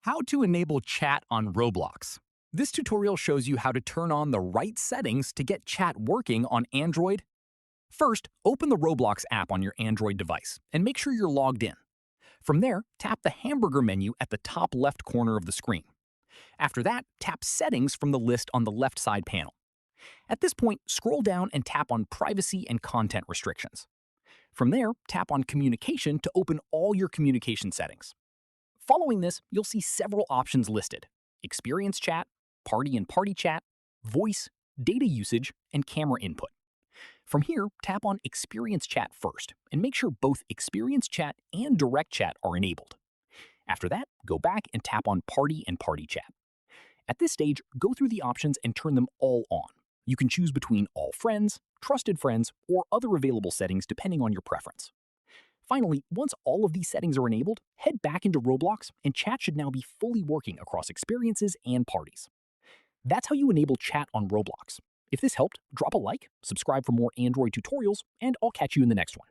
How to enable chat on Roblox. This tutorial shows you how to turn on the right settings to get chat working on Android. First, open the Roblox app on your Android device and make sure you're logged in. From there, tap the hamburger menu at the top left corner of the screen. After that, tap Settings from the list on the left side panel. At this point, scroll down and tap on Privacy and Content Restrictions. From there, tap on Communication to open all your communication settings. Following this, you'll see several options listed: Experience Chat, Party and Party Chat, Voice, Data Usage, and Camera Input. From here, tap on Experience Chat first and make sure both Experience Chat and Direct Chat are enabled. After that, go back and tap on Party and Party Chat. At this stage, go through the options and turn them all on. You can choose between All Friends, Trusted Friends, or other available settings depending on your preference. Finally, once all of these settings are enabled, head back into Roblox and chat should now be fully working across experiences and parties. That's how you enable chat on Roblox. If this helped, drop a like, subscribe for more Android tutorials, and I'll catch you in the next one.